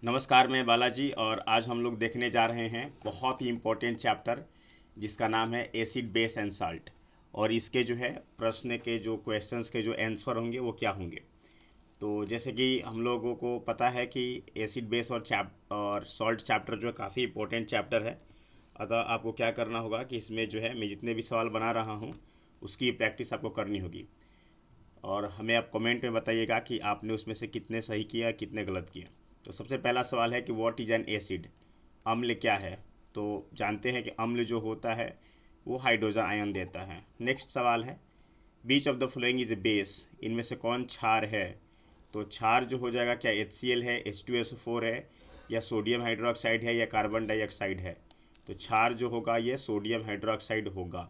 नमस्कार, मैं बालाजी और आज हम लोग देखने जा रहे हैं बहुत ही इम्पोर्टेंट चैप्टर जिसका नाम है एसिड बेस एंड साल्ट। और इसके जो है प्रश्न के जो क्वेश्चंस के जो आंसर होंगे वो क्या होंगे। तो जैसे कि हम लोगों को पता है कि एसिड बेस और सॉल्ट चैप्टर जो है काफ़ी इम्पोर्टेंट चैप्टर है। अतः आपको क्या करना होगा कि इसमें जो है मैं जितने भी सवाल बना रहा हूँ उसकी प्रैक्टिस आपको करनी होगी। और हमें आप कमेंट में बताइएगा कि आपने उसमें से कितने सही किया कितने गलत किए। तो सबसे पहला सवाल है कि व्हाट इज एन एसिड। अम्ल क्या है। तो जानते हैं कि अम्ल जो होता है वो हाइड्रोजन आयन देता है। नेक्स्ट सवाल है which of the following is a base. इनमें से कौन क्षार है। तो क्षार जो हो जाएगा क्या HCl है, H2SO4 है, या सोडियम हाइड्रोक्साइड है, या कार्बन डाइऑक्साइड है। तो क्षार जो होगा ये सोडियम हाइड्रोक्साइड होगा।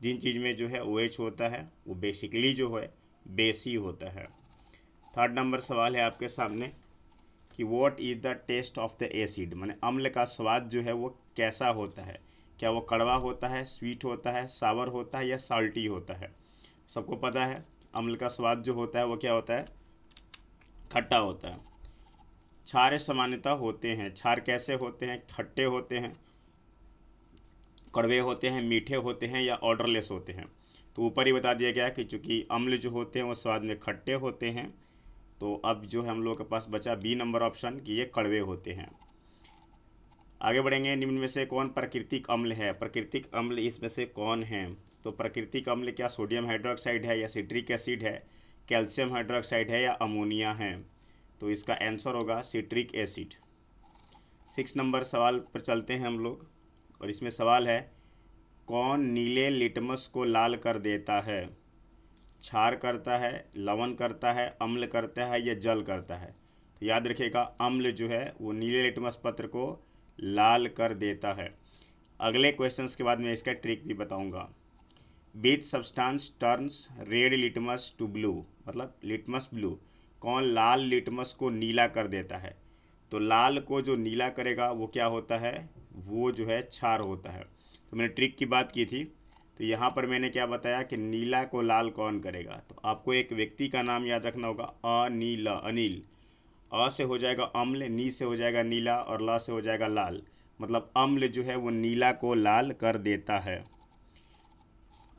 जिन चीज़ में जो है OH होता है वो बेसिकली जो है बेस ही होता है। थर्ड नंबर सवाल है आपके सामने कि what is the test of the acid. माने अम्ल का स्वाद जो है वो कैसा होता है। क्या वो कड़वा होता है, स्वीट होता है, सावर होता है, या साल्टी होता है। सबको पता है अम्ल का स्वाद जो होता है वो क्या होता है, खट्टा होता है। क्षार सामान्यतः होते हैं। क्षार कैसे होते हैं, खट्टे होते हैं, कड़वे होते हैं, मीठे होते हैं, या ऑर्डरलेस होते हैं। तो ऊपर ही बता दिया गया कि चूँकि अम्ल जो होते हैं वो स्वाद में खट्टे होते हैं। तो अब जो है हम लोग के पास बचा बी नंबर ऑप्शन कि ये कड़वे होते हैं। आगे बढ़ेंगे। निम्न में से कौन प्राकृतिक अम्ल है। प्राकृतिक अम्ल इसमें से कौन है। तो प्राकृतिक अम्ल क्या सोडियम हाइड्रोक्साइड है, या सिट्रिक एसिड है, कैल्शियम हाइड्रोक्साइड है, या अमोनिया है। तो इसका आंसर होगा सिट्रिक एसिड। 6 नंबर सवाल पर चलते हैं हम लोग। और इसमें सवाल है कौन नीले लिटमस को लाल कर देता है। क्षार करता है, लवण करता है, अम्ल करता है, या जल करता है। तो याद रखिएगा अम्ल जो है वो नीले लिटमस पत्र को लाल कर देता है। अगले क्वेश्चंस के बाद मैं इसका ट्रिक भी बताऊंगा। Which substance turns red litmus to blue, मतलब लिटमस ब्लू। कौन लाल लिटमस को नीला कर देता है। तो लाल को जो नीला करेगा वो क्या होता है, वो जो है क्षार होता है। तो मैंने ट्रिक की बात की थी। तो यहाँ पर मैंने क्या बताया कि नीला को लाल कौन करेगा। तो आपको एक व्यक्ति का नाम याद रखना होगा, अनीला, अनिल। अ से हो जाएगा अम्ल, नी से हो जाएगा नीला, और ल से हो जाएगा लाल। मतलब अम्ल जो है वो नीला को लाल कर देता है।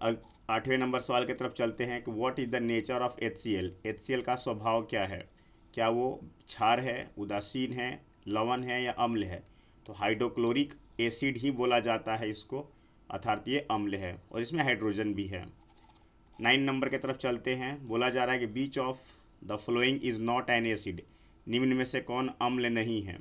8वें नंबर सवाल की तरफ चलते हैं कि what is the nature of HCl। HCl का स्वभाव क्या है। क्या वो क्षार है, उदासीन है, लवण है, या अम्ल है। तो हाइड्रोक्लोरिक एसिड ही बोला जाता है इसको, अर्थात ये अम्ल है और इसमें हाइड्रोजन भी है। 9 नंबर की तरफ चलते हैं। बोला जा रहा है कि which of the following is not an acid. निम्न में से कौन अम्ल नहीं है।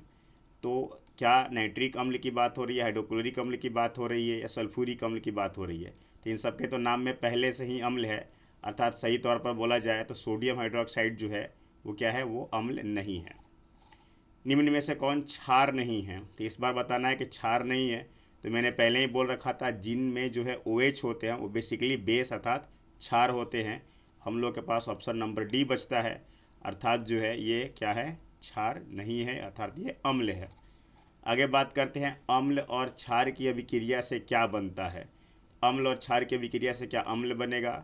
तो क्या नाइट्रिक अम्ल की बात हो रही है, हाइड्रोक्लोरिक अम्ल की बात हो रही है, या सल्फ्यूरिक अम्ल की बात हो रही है। तो इन सब के तो नाम में पहले से ही अम्ल है, अर्थात सही तौर पर बोला जाए तो सोडियम हाइड्रोक्साइड जो है वो क्या है, वो अम्ल नहीं है। निम्न में से कौन क्षार नहीं है। तो इस बार बताना है कि क्षार नहीं है। तो मैंने पहले ही बोल रखा था जिन में जो है OH होते हैं वो बेसिकली बेस अर्थात क्षार होते हैं। हम लोग के पास ऑप्शन नंबर डी बचता है, अर्थात जो है ये क्या है, क्षार नहीं है, अर्थात ये अम्ल है। आगे बात करते हैं अम्ल और क्षार की अभिक्रिया से क्या बनता है। अम्ल और क्षार की अभिक्रिया से क्या अम्ल बनेगा,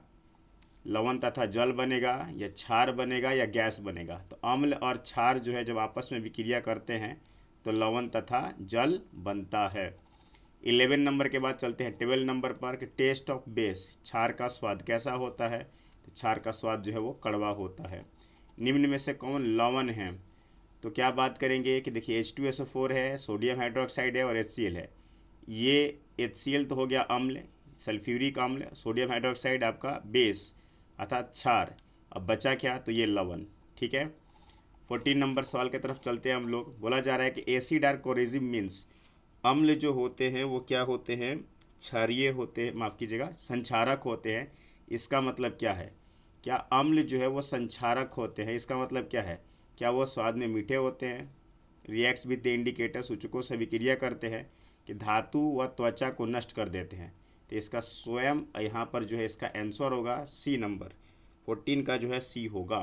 लवण तथा जल बनेगा, या क्षार बनेगा, या गैस बनेगा। तो अम्ल और क्षार जो है जब आपस में विक्रिया करते हैं तो लवण तथा जल बनता है। 11 नंबर के बाद चलते हैं 12 नंबर पर कि टेस्ट ऑफ बेस। क्षार का स्वाद कैसा होता है। तो क्षार का स्वाद जो है वो कड़वा होता है। निम्न में से कौन लवण है। तो क्या बात करेंगे कि देखिए H2SO4 है, सोडियम हाइड्रोक्साइड है, और HCl है। ये HCl तो हो गया अम्ल, सल्फ्यूरिक अम्ल, सोडियम हाइड्रोक्साइड आपका बेस अर्थात क्षार। अब बचा क्या, तो ये लवण। ठीक है। 14 नंबर सवाल की तरफ चलते हैं हम लोग। बोला जा रहा है कि एसिड आर कोरेजिव मीन्स। अम्ल जो होते हैं वो क्या होते हैं, क्षारीय होते हैं, माफ़ कीजिएगा संक्षारक होते हैं। इसका मतलब क्या है, क्या अम्ल जो है वो संक्षारक होते हैं। इसका मतलब क्या है, क्या वो स्वाद में मीठे होते हैं। रिएक्ट्स विद द इंडिकेटर, सूचकों से विक्रिया करते हैं, कि धातु व त्वचा को नष्ट कर देते हैं। तो इसका स्वयं यहाँ पर जो है इसका आंसर होगा सी नंबर 14 का जो है सी होगा,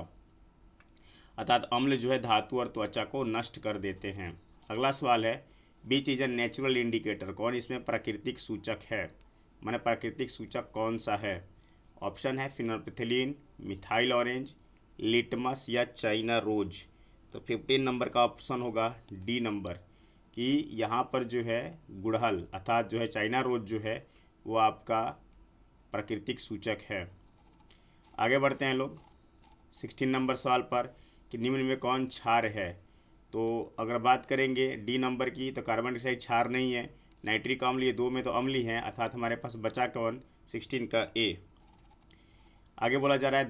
अर्थात अम्ल जो है धातु और त्वचा को नष्ट कर देते हैं। अगला सवाल है बीच इज ए नेचुरल इंडिकेटर। कौन इसमें प्राकृतिक सूचक है, माने प्राकृतिक सूचक कौन सा है। ऑप्शन है फिनोल्फथालीन, मिथाइल ऑरेंज, लिटमस, या चाइना रोज। तो 15 नंबर का ऑप्शन होगा डी नंबर, कि यहाँ पर जो है गुड़हल अर्थात जो है चाइना रोज जो है वो आपका प्राकृतिक सूचक है। आगे बढ़ते हैं लोग 16 नंबर सवाल पर, कि निम्न में कौन क्षार है। तो अगर बात करेंगे डी नंबर की, तो कार्बन डाइऑक्साइड क्षार नहीं है, नाइट्रिक अम्ल ये दो में तो अम्ल ही हैं, अर्थात हमारे पास बचा कौन, 16 का ए। आगे बोला जा रहा है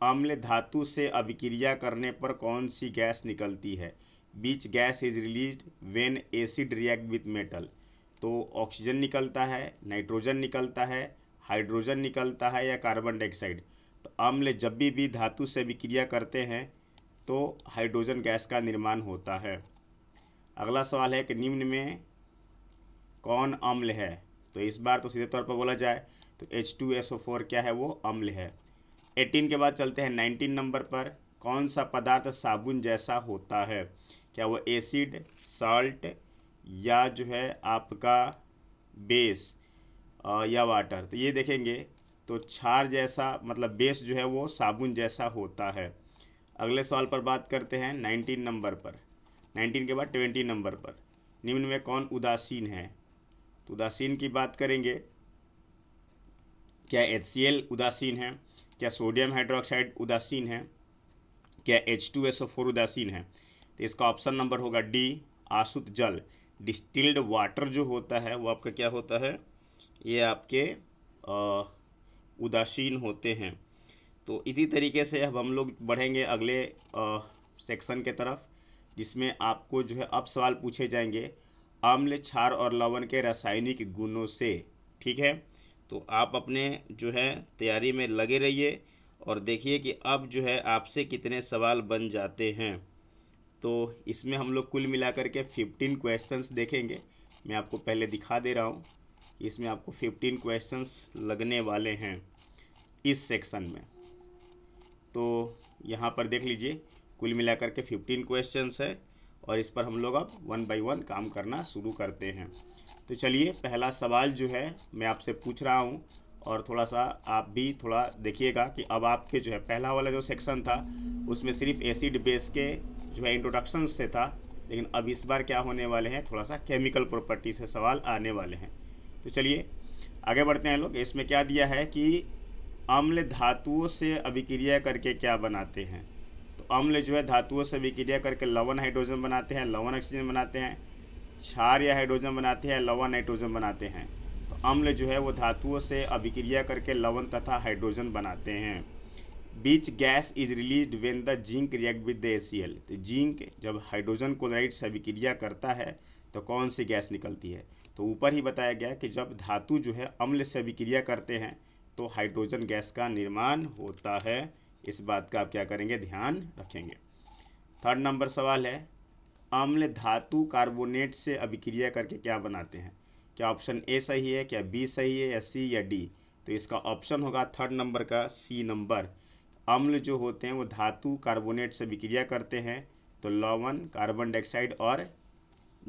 अम्ल धातु से अभिक्रिया करने पर कौन सी गैस निकलती है। Which gas is released when acid react with metal. तो ऑक्सीजन निकलता है, नाइट्रोजन निकलता है, हाइड्रोजन निकलता है या कार्बन डाइऑक्साइड। तो अम्ल जब भी धातु से अभिक्रिया करते हैं तो हाइड्रोजन गैस का निर्माण होता है। अगला सवाल है कि निम्न में कौन अम्ल है। तो इस बार तो सीधे तौर पर बोला जाए तो H2SO4 क्या है, वो अम्ल है। 18 के बाद चलते हैं 19 नंबर पर, कौन सा पदार्थ साबुन जैसा होता है। क्या वो एसिड, साल्ट या जो है आपका बेस या वाटर। तो ये देखेंगे तो क्षार जैसा मतलब बेस जो है वो साबुन जैसा होता है। अगले सवाल पर बात करते हैं 19 नंबर पर, 19 के बाद 20 नंबर पर, निम्न में कौन उदासीन है। तो उदासीन की बात करेंगे, क्या HCl उदासीन है, क्या सोडियम हाइड्रोक्साइड उदासीन है, क्या H2SO4 उदासीन है। तो इसका ऑप्शन नंबर होगा डी, आसुत जल। डिस्टिल्ड वाटर जो होता है वो आपका क्या होता है, ये आपके उदासीन होते हैं। तो इसी तरीके से अब हम लोग बढ़ेंगे अगले सेक्शन के तरफ, जिसमें आपको जो है अब सवाल पूछे जाएंगे अम्ल, क्षार और लवण के रासायनिक गुणों से। ठीक है, तो आप अपने जो है तैयारी में लगे रहिए और देखिए कि अब जो है आपसे कितने सवाल बन जाते हैं। तो इसमें हम लोग कुल मिलाकर के 15 क्वेश्चंस देखेंगे। मैं आपको पहले दिखा दे रहा हूँ, इसमें आपको 15 क्वेश्चंस लगने वाले हैं इस सेक्शन में। तो यहाँ पर देख लीजिए कुल मिलाकर के 15 क्वेश्चंस है और इस पर हम लोग अब 1 बाय 1 काम करना शुरू करते हैं। तो चलिए पहला सवाल जो है मैं आपसे पूछ रहा हूँ और थोड़ा सा आप भी थोड़ा देखिएगा कि अब आपके जो है पहला वाला जो सेक्शन था उसमें सिर्फ एसिड बेस के जो है इंट्रोडक्शन से था, लेकिन अब इस बार क्या होने वाले हैं, थोड़ा सा केमिकल प्रॉपर्टी से सवाल आने वाले हैं। तो चलिए आगे बढ़ते हैं लोग। इसमें क्या दिया है कि अम्ल धातुओं से अभिक्रिया करके क्या बनाते हैं। तो अम्ल जो है धातुओं से अभिक्रिया करके लवण हाइड्रोजन बनाते हैं, लवण ऑक्सीजन बनाते हैं, क्षार या हाइड्रोजन बनाते हैं, लवण नाइट्रोजन बनाते हैं। तो अम्ल जो है वो धातुओं से अभिक्रिया करके लवण तथा हाइड्रोजन बनाते हैं। Which gas is released when the zinc react with the HCl। तो जिंक जब हाइड्रोजन क्लोराइड से अभिक्रिया करता है तो कौन सी गैस निकलती है। तो ऊपर ही बताया गया कि जब धातु जो है अम्ल से अभिक्रिया करते हैं तो हाइड्रोजन गैस का निर्माण होता है। इस बात का आप क्या करेंगे, ध्यान रखेंगे। 3rd नंबर सवाल है, अम्ल धातु कार्बोनेट से अभिक्रिया करके क्या बनाते हैं। क्या ऑप्शन ए सही है, क्या बी सही है, या सी या डी। तो इसका ऑप्शन होगा 3rd नंबर का सी नंबर। अम्ल जो होते हैं वो धातु कार्बोनेट से अभिक्रिया करते हैं तो लवण, कार्बन डाइऑक्साइड और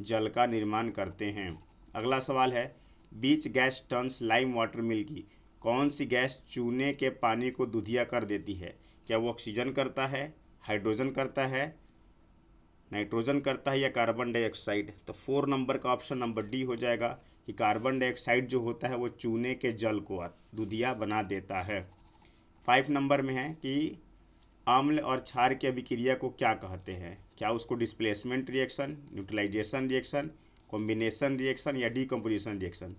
जल का निर्माण करते हैं। अगला सवाल है, which gas turns lime water milky. कौन सी गैस चूने के पानी को दूधिया कर देती है। क्या वो ऑक्सीजन करता है, हाइड्रोजन करता है, नाइट्रोजन करता है या कार्बन डाइऑक्साइड। तो 4 नंबर का ऑप्शन नंबर डी हो जाएगा कि कार्बन डाइऑक्साइड जो होता है वो चूने के जल को दूधिया बना देता है। 5 नंबर में है कि अम्ल और क्षार की अभिक्रिया को क्या कहते हैं। क्या उसको displacement reaction, neutralization reaction, combination reaction या डीकम्पोजिशन रिएक्शन।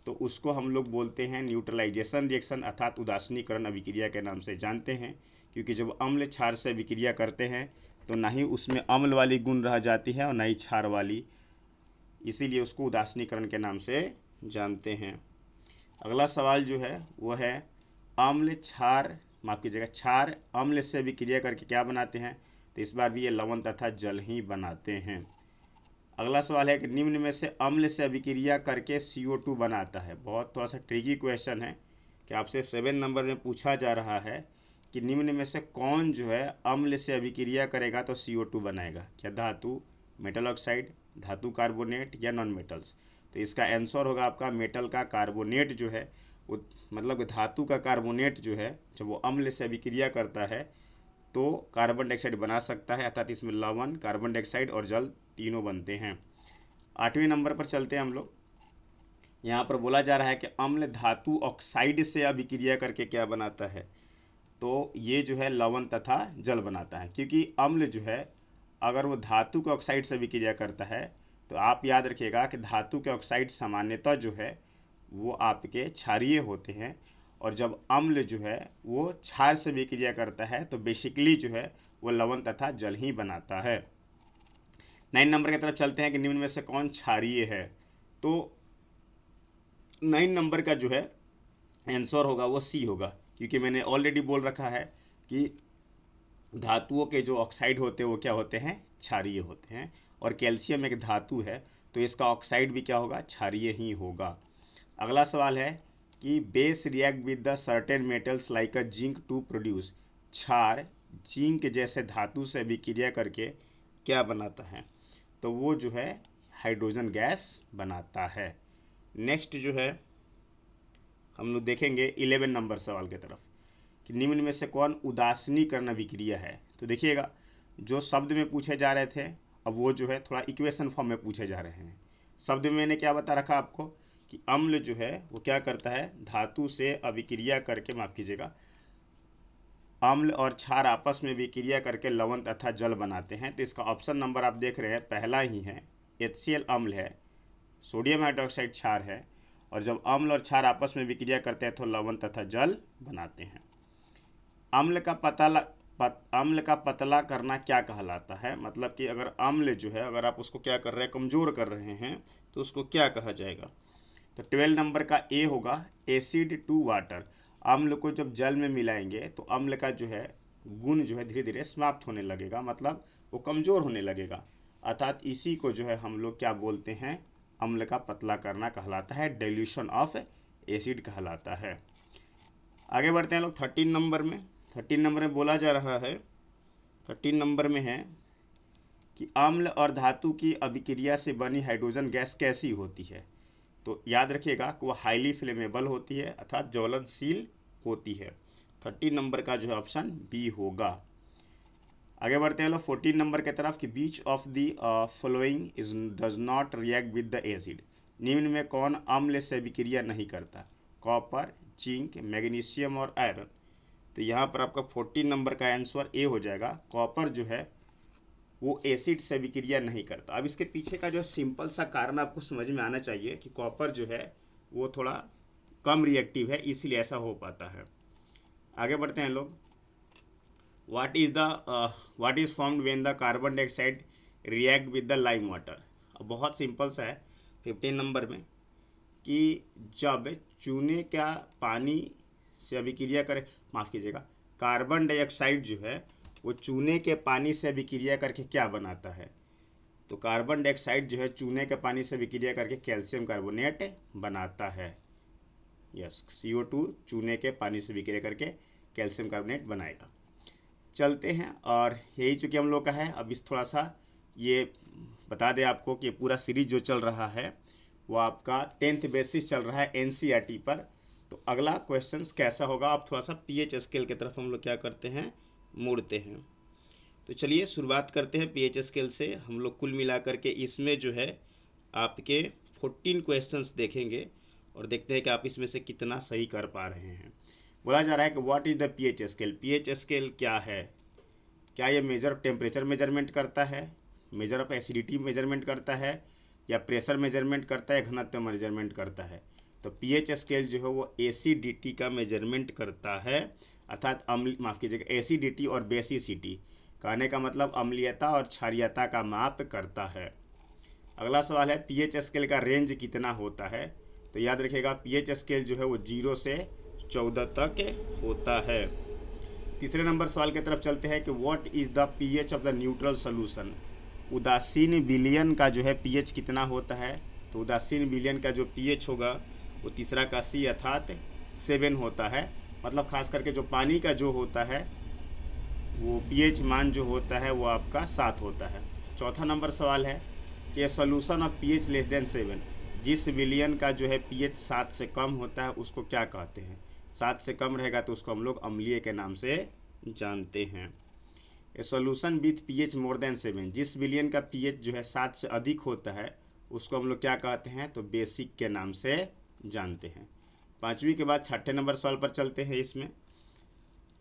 तो उसको हम लोग बोलते हैं न्यूट्रलाइजेशन रिएक्शन अर्थात उदासीनीकरण अभिक्रिया के नाम से जानते हैं, क्योंकि जब अम्ल क्षार से अभिक्रिया करते हैं तो ना ही उसमें अम्ल वाली गुण रह जाती है और ना ही क्षार वाली, इसीलिए उसको उदासीनीकरण के नाम से जानते हैं। अगला सवाल जो है वो है, अम्ल क्षार माफ कीजिएगा क्षार अम्ल से अभिक्रिया करके क्या बनाते हैं। तो इस बार भी ये लवण तथा जल ही बनाते हैं। अगला सवाल है कि निम्न में से अम्ल से अभिक्रिया करके CO2 बनाता है। बहुत थोड़ा सा ट्रिकी क्वेश्चन है कि आपसे 7 नंबर में पूछा जा रहा है कि निम्न में से कौन जो है अम्ल से अभिक्रिया करेगा तो CO2 बनाएगा। क्या धातु, मेटल ऑक्साइड, धातु कार्बोनेट या नॉन मेटल्स। तो इसका आंसर होगा आपका मेटल का कार्बोनेट जो है वो मतलब धातु का कार्बोनेट जो है जब वो अम्ल से अभिक्रिया करता है तो कार्बन डाइऑक्साइड बना सकता है, अर्थात इसमें लवण, कार्बन डाइऑक्साइड और जल तीनों बनते हैं। 8वें नंबर पर चलते हैं हम लोग। यहाँ पर बोला जा रहा है कि अम्ल धातु ऑक्साइड से अभिक्रिया करके क्या बनाता है, तो ये जो है लवण तथा जल बनाता है। क्योंकि अम्ल जो है अगर वो धातु के ऑक्साइड से अभिक्रिया करता है तो आप याद रखिएगा कि धातु के ऑक्साइड सामान्यतः जो है वो आपके क्षारीय होते हैं, और जब अम्ल जो है वो क्षार से अभिक्रिया करता है तो बेसिकली जो है वो लवण तथा जल ही बनाता है। 9 नंबर की तरफ चलते हैं कि निम्न में से कौन क्षारीय है। तो 9 नंबर का जो है आंसर होगा वो सी होगा, क्योंकि मैंने ऑलरेडी बोल रखा है कि धातुओं के जो ऑक्साइड होते हैं वो क्या होते हैं, क्षारीय होते हैं, और कैल्शियम एक धातु है तो इसका ऑक्साइड भी क्या होगा, क्षारीय ही होगा। अगला सवाल है कि base react with the certain metals like a zinc to produce, क्षार जिंक जैसे धातु से अभिक्रिया करके क्या बनाता है, तो वो जो है हाइड्रोजन गैस बनाता है। नेक्स्ट जो है हम लोग देखेंगे 11 नंबर सवाल की तरफ कि निम्न में से कौन उदासीनीकरण अभिक्रिया है। तो देखिएगा जो शब्द में पूछे जा रहे थे अब वो जो है थोड़ा इक्वेशन फॉर्म में पूछे जा रहे हैं। शब्द में मैंने क्या बता रखा आपको कि अम्ल जो है वो क्या करता है, धातु से अभिक्रिया करके, माफ कीजिएगा, अम्ल और क्षार आपस में अभिक्रिया करके लवण तथा जल बनाते हैं। तो इसका ऑप्शन नंबर आप देख रहे हैं पहला ही है, HCl अम्ल है, सोडियम हाइड्रोक्साइड क्षार है, और जब अम्ल और क्षार आपस में विक्रिया करते हैं तो लवण तथा जल बनाते हैं। अम्ल का पतला करना क्या कहलाता है, मतलब कि अगर अम्ल जो है अगर आप उसको क्या कर रहे हैं, कमज़ोर कर रहे हैं, तो उसको क्या कहा जाएगा। तो 12 नंबर का ए होगा एसिड टू वाटर। अम्ल को जब जल में मिलाएंगे तो अम्ल का जो है गुण जो है धीरे धीरे समाप्त होने लगेगा, मतलब वो कमज़ोर होने लगेगा, अर्थात इसी को जो है हम लोग क्या बोलते हैं, अम्ल का पतला करना कहलाता है, डाइल्यूशन ऑफ एसिड कहलाता है। आगे बढ़ते हैं लोग 13 नंबर में। 13 नंबर में बोला जा रहा है, 13 नंबर में है कि अम्ल और धातु की अभिक्रिया से बनी हाइड्रोजन गैस कैसी होती है। तो याद रखिएगा कि वह हाईली फ्लेमेबल होती है, अर्थात ज्वलनशील होती है। 13 नंबर का जो है ऑप्शन बी होगा। आगे बढ़ते हैं लोग 14 नंबर की तरफ कि which of the following is does not react with the acid. निम्न में कौन अम्ल से अभिक्रिया नहीं करता, कॉपर, जिंक, मैग्नीशियम और आयरन। तो यहाँ पर आपका 14 नंबर का आंसर ए हो जाएगा, कॉपर जो है वो एसिड से अभिक्रिया नहीं करता। अब इसके पीछे का जो सिंपल सा कारण आपको समझ में आना चाहिए कि कॉपर जो है वो थोड़ा कम रिएक्टिव है, इसलिए ऐसा हो पाता है। आगे बढ़ते हैं लोग, what is formed when the carbon dioxide react with the lime water। अब बहुत सिंपल सा है 15 नंबर में कि जब चूने का पानी से अभिक्रिया करे, माफ़ कीजिएगा, कार्बन डाइऑक्साइड जो है वो चूने के पानी से अभिक्रिया करके क्या बनाता है, तो कार्बन डाइऑक्साइड जो है चूने के पानी से अभिक्रिया करके कैल्शियम कार्बोनेट बनाता है। यस, CO2 चूने के पानी से अभिक्रिया करके कैल्शियम कार्बोनेट बनाएगा। चलते हैं, और यही चूँकि हम लोग का है, अब इस थोड़ा सा ये बता दें आपको कि पूरा सीरीज जो चल रहा है वो आपका 10th बेसिस चल रहा है NCERT पर। तो अगला क्वेश्चंस कैसा होगा, आप थोड़ा सा pH स्केल की तरफ हम लोग क्या करते हैं, मुड़ते हैं। तो चलिए शुरुआत करते हैं pH स्केल से। हम लोग कुल मिलाकर के इसमें जो है आपके 14 क्वेश्चंस देखेंगे और देखते हैं कि आप इसमें से कितना सही कर पा रहे हैं। बोला जा रहा है कि what is the pH scale. pH scale क्या है, क्या ये मेजर टेम्परेचर मेजरमेंट करता है, मेजर ऑफ एसिडिटी मेजरमेंट करता है, या प्रेशर मेजरमेंट करता है, घनत्व मेजरमेंट करता है। तो pH स्केल जो है वो एसिडिटी का मेजरमेंट करता है, अर्थात अम्ल, माफ़ कीजिएगा, एसिडिटी और बेसिसिटी, कहने का मतलब अम्लीयता और क्षारीयता का माप करता है। अगला सवाल है pH स्केल का रेंज कितना होता है। तो याद रखिएगा pH स्केल जो है वो 0 से 14 तक होता है। तीसरे नंबर सवाल की तरफ चलते हैं कि what is the pH of the neutral solution. उदासीन विलयन का जो है pH कितना होता है, तो उदासीन विलयन का जो pH होगा वो तीसरा का C अर्थात 7 होता है, मतलब खास करके जो पानी का जो होता है वो pH मान जो होता है वो आपका 7 होता है। चौथा नंबर सवाल है कि solution of pH less than 7, जिस विलयन का जो है pH 7 से कम होता है उसको क्या कहते हैं। 7 से कम रहेगा तो उसको हम लोग अम्लीय के नाम से जानते हैं। A solution with pH more than 7, जिस विलियन का पीएच जो है 7 से अधिक होता है उसको हम लोग क्या कहते हैं, तो बेसिक के नाम से जानते हैं। 5वीं के बाद 6ठे नंबर सवाल पर चलते हैं। इसमें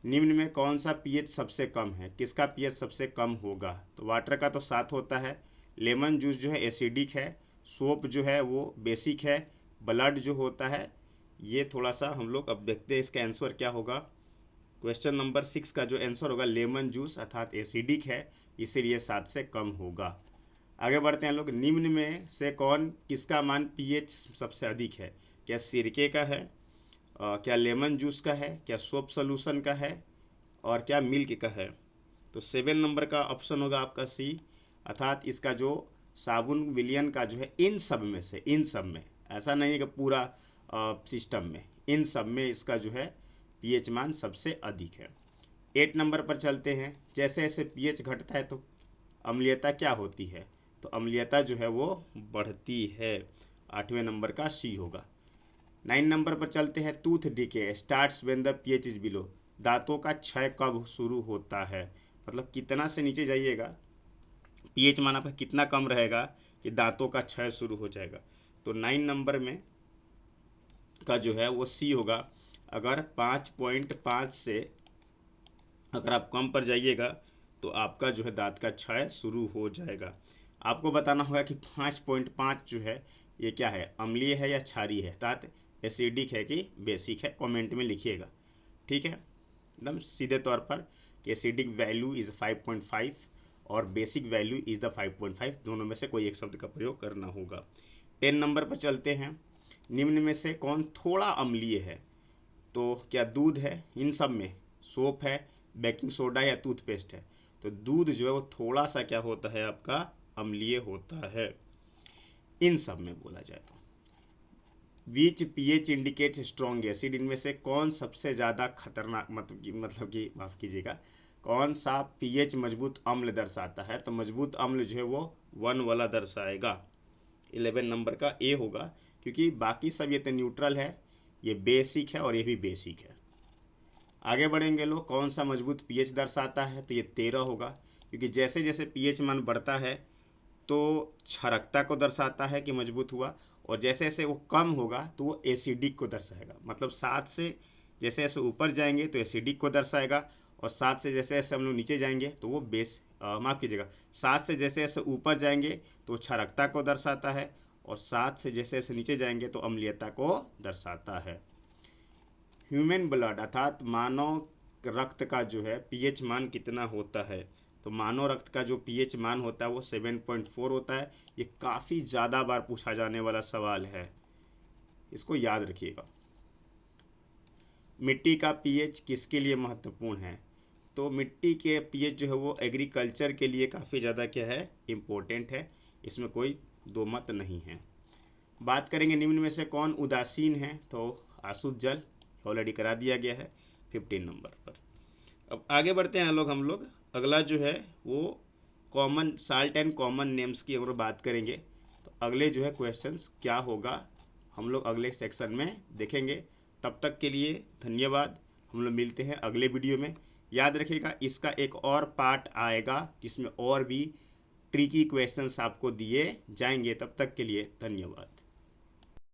निम्न में कौन सा पीएच सबसे कम है, किसका पीएच सबसे कम होगा, तो वाटर का तो 7 होता है, लेमन जूस जो है एसिडिक है, सोप जो है वो बेसिक है, ब्लड जो होता है ये थोड़ा सा हम लोग अब देखते हैं इसका आंसर क्या होगा। क्वेश्चन नंबर 6 का जो आंसर होगा लेमन जूस अर्थात एसिडिक है, इसीलिए 7 से कम होगा। आगे बढ़ते हैं लोग। निम्न में से कौन किसका मान पीएच सबसे अधिक है, क्या सिरके का है, क्या लेमन जूस का है, क्या सोप सोल्यूशन का है, और क्या मिल्क का है। तो 7 नंबर का ऑप्शन होगा आपका सी, अर्थात इसका जो साबुन विलियन का जो है इन सब में से, इन सब में, ऐसा नहीं है कि पूरा सिस्टम में, इन सब में इसका जो है पीएच मान सबसे अधिक है। 8 नंबर पर चलते हैं। जैसे जैसे पीएच घटता है तो अम्लीयता क्या होती है, तो अम्लीयता जो है वो बढ़ती है। 8वें नंबर का सी होगा। 9 नंबर पर चलते हैं। Tooth decay starts when the pH is below, दांतों का क्षय कब शुरू होता है, मतलब कितना से नीचे जाइएगा पीएच मान आपका कितना कम रहेगा कि दांतों का क्षय शुरू हो जाएगा। तो 9 नंबर में का जो है वो सी होगा। अगर 5.5 से अगर आप कम पर जाइएगा तो आपका जो है दांत का क्षय शुरू हो जाएगा। आपको बताना होगा कि 5.5 जो है ये क्या है, अम्लीय है या क्षारीय है, अर्थात एसिडिक है कि बेसिक है, कमेंट में लिखिएगा। ठीक है, एकदम सीधे तौर पर कि एसिडिक वैल्यू इज़ 5.5 और बेसिक वैल्यू इज़ द 5.5, दोनों में से कोई एक शब्द का प्रयोग करना होगा। 10 नंबर पर चलते हैं। निम्न में से कौन थोड़ा अम्लीय है, तो क्या दूध है, इन सब में सोप है, बेकिंग सोडा या टूथपेस्ट है, तो दूध जो है वो थोड़ा सा क्या होता है आपका अम्लीय होता है इन सब में बोला जाए तो। विच पीएच इंडिकेट स्ट्रॉन्ग एसिड, इनमें से कौन सबसे ज़्यादा खतरनाक, मतलब कि माफ़ कीजिएगा, कौन सा पीएच मजबूत अम्ल दर्शाता है, तो मजबूत अम्ल जो है वो 1 वाला दर्शाएगा। 11 नंबर का ए होगा, क्योंकि बाकी सब ये तो न्यूट्रल है, ये बेसिक है और ये भी बेसिक है। आगे बढ़ेंगे लोग। कौन सा मजबूत पीएच दर्शाता है, तो ये 13 होगा, क्योंकि जैसे जैसे पीएच मान बढ़ता है तो क्षारकता को दर्शाता है कि मजबूत हुआ, और जैसे जैसे वो कम होगा तो वो एसिडिक को दर्शाएगा। मतलब 7 से जैसे जैसे ऊपर जाएंगे तो एसिडिक को दर्शाएगा, और 7 से जैसे जैसे हम लोग नीचे जाएंगे तो वो माफ़ कीजिएगा, 7 से जैसे जैसे ऊपर जाएंगे तो क्षारकता को दर्शाता है, और 7 से जैसे जैसे नीचे जाएंगे तो अम्लीयता को दर्शाता है। ह्यूमन ब्लड अर्थात मानव रक्त का जो है पीएच मान कितना होता है, तो मानव रक्त का जो पीएच मान होता है वो 7.4 होता है। ये काफ़ी ज़्यादा बार पूछा जाने वाला सवाल है, इसको याद रखिएगा। मिट्टी का पीएच किसके लिए महत्वपूर्ण है, तो मिट्टी के पीएच जो है वो एग्रीकल्चर के लिए काफ़ी ज़्यादा क्या है, इम्पोर्टेंट है, इसमें कोई दो मत नहीं है। बात करेंगे निम्न में से कौन उदासीन है, तो अशुद्ध जल ऑलरेडी करा दिया गया है 15 नंबर पर। अब आगे बढ़ते हैं हम लोग अगला जो है वो common salt and common names की अगर बात करेंगे तो अगले जो है क्वेश्चंस क्या होगा हम लोग अगले सेक्शन में देखेंगे। तब तक के लिए धन्यवाद। हम लोग मिलते हैं अगले वीडियो में। याद रखिएगा इसका एक और पार्ट आएगा जिसमें और भी ट्रिकी क्वेश्चंस आपको दिए जाएंगे। तब तक के लिए धन्यवाद।